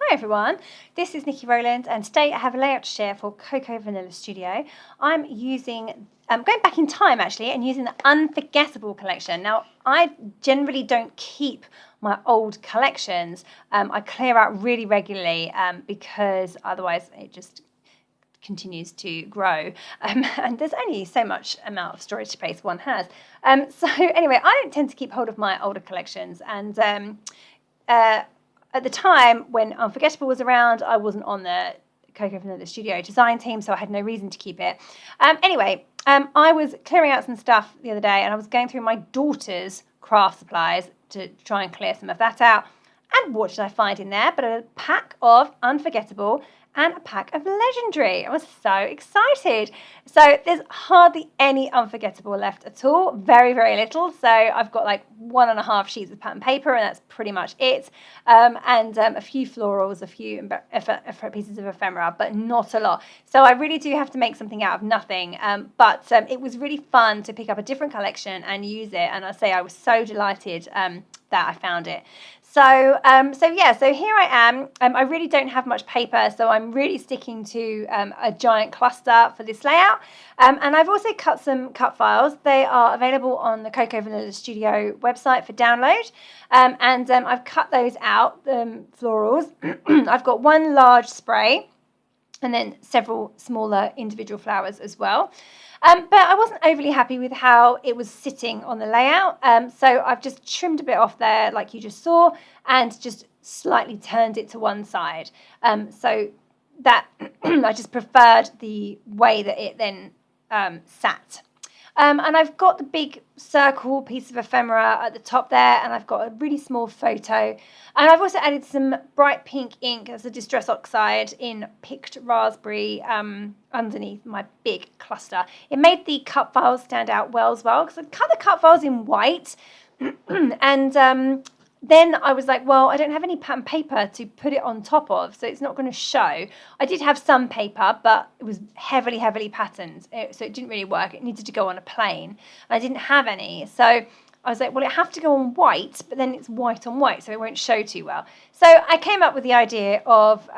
Hi everyone, this is Niki Rowland and today I have a layout to share for Cocoa Vanilla Studio. I'm going back in time actually and using the Unforgettable collection. Now I generally don't keep my old collections. I clear out really regularly because otherwise it just continues to grow and there's only so much amount of storage space one has. So anyway, I don't tend to keep hold of my older collections and at the time when Unforgettable was around, I wasn't on the Cocoa Vanilla Studio design team, so I had no reason to keep it. Anyway, I was clearing out some stuff the other day and I was going through my daughter's craft supplies to try and clear some of that out. And what did I find in there but a pack of Unforgettable and a pack of Legendary. I was so excited. So there's hardly any Unforgettable left at all, very, very little. So I've got like 1.5 sheets of pattern paper and that's pretty much it. And a few florals, a few pieces of ephemera, but not a lot. So I really do have to make something out of nothing. But it was really fun to pick up a different collection and use it. And I say I was so delighted that I found it. So here I am. I really don't have much paper, so I'm really sticking to a giant cluster for this layout. And I've also cut some cut files. They are available on the Cocoa Vanilla Studio website for download. And I've cut those out, florals. I've got one large spray and then several smaller individual flowers as well. But I wasn't overly happy with how it was sitting on the layout. So I've just trimmed a bit off there like you just saw and just slightly turned it to one side. So that I just preferred the way that it then sat. And I've got the big circle piece of ephemera at the top there, and I've got a really small photo. And I've also added some bright pink ink as a distress oxide in picked raspberry underneath my big cluster. It made the cut files stand out well as well, because I cut the cut files in white. And then I was like, well, I don't have any pattern paper to put it on top of, so it's not going to show. I did have some paper, but it was heavily, heavily patterned, so it didn't really work. It needed to go on a plane, and I didn't have any. So I was like, well, it have to go on white, but then it's white on white, so it won't show too well. So I came up with the idea of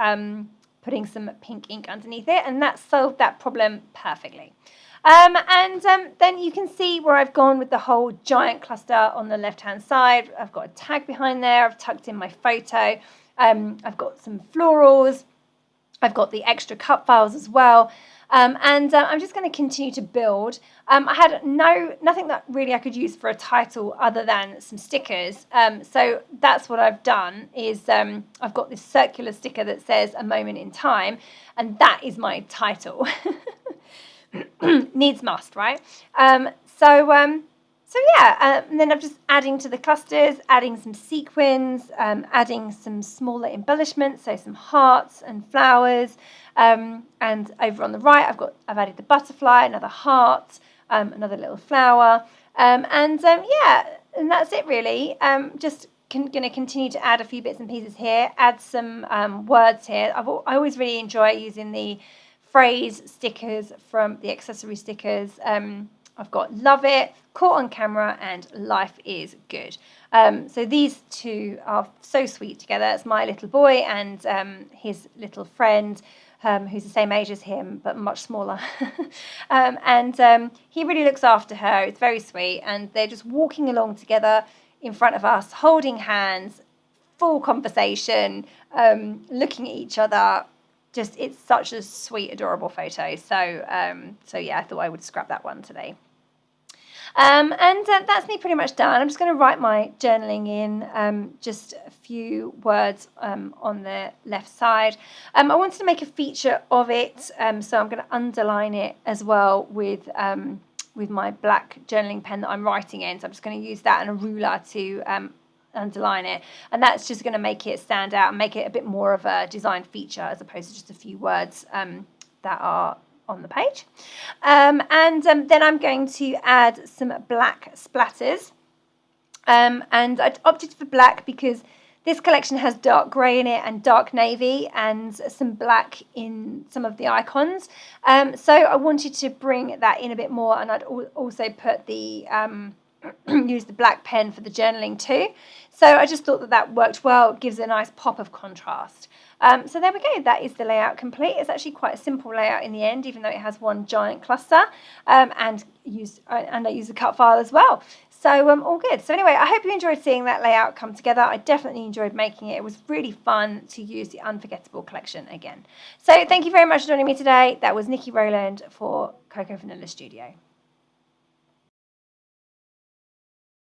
putting some pink ink underneath it, and that solved that problem perfectly. Then you can see where I've gone with the whole giant cluster on the left-hand side. I've got a tag behind there. I've tucked in my photo. I've got some florals. I've got the extra cut files as well. I'm just going to continue to build. I had nothing that really I could use for a title other than some stickers. So that's what I've done is I've got this circular sticker that says "A Moment in Time," and that is my title. Needs must, right? And then I'm just adding to the clusters, adding some sequins, adding some smaller embellishments, so some hearts and flowers. And over on the right, I've added the butterfly, another heart, another little flower, and that's it really. Just going to continue to add a few bits and pieces here, add some words here. I always really enjoy using the phrase stickers from the accessory stickers. I've got "Love It," "Caught on Camera," and "Life is Good." So these two are so sweet together. It's my little boy and his little friend, who's the same age as him but much smaller. He really looks after her. It's very sweet, and they're just walking along together in front of us, holding hands, full conversation, looking at each other. Just, it's such a sweet, adorable photo. So I thought I would scrap that one today. That's me pretty much done. I'm just going to write my journaling in, just a few words on the left side. I wanted to make a feature of it, so I'm going to underline it as well with my black journaling pen that I'm writing in. So I'm just going to use that and a ruler to underline it, and that's just going to make it stand out and make it a bit more of a design feature as opposed to just a few words that are on the page. Then I'm going to add some black splatters, and I opted for black because this collection has dark grey in it and dark navy and some black in some of the icons, so I wanted to bring that in a bit more, and I'd also put the use the black pen for the journaling too. So I just thought that worked well. It gives a nice pop of contrast. So there we go. That is the layout complete. It's actually quite a simple layout in the end, even though it has one giant cluster. And I use the cut file as well. So all good. So anyway, I hope you enjoyed seeing that layout come together. I definitely enjoyed making it. It was really fun to use the Unforgettable collection again. So thank you very much for joining me today. That was Niki Rowland for Cocoa Vanilla Studio.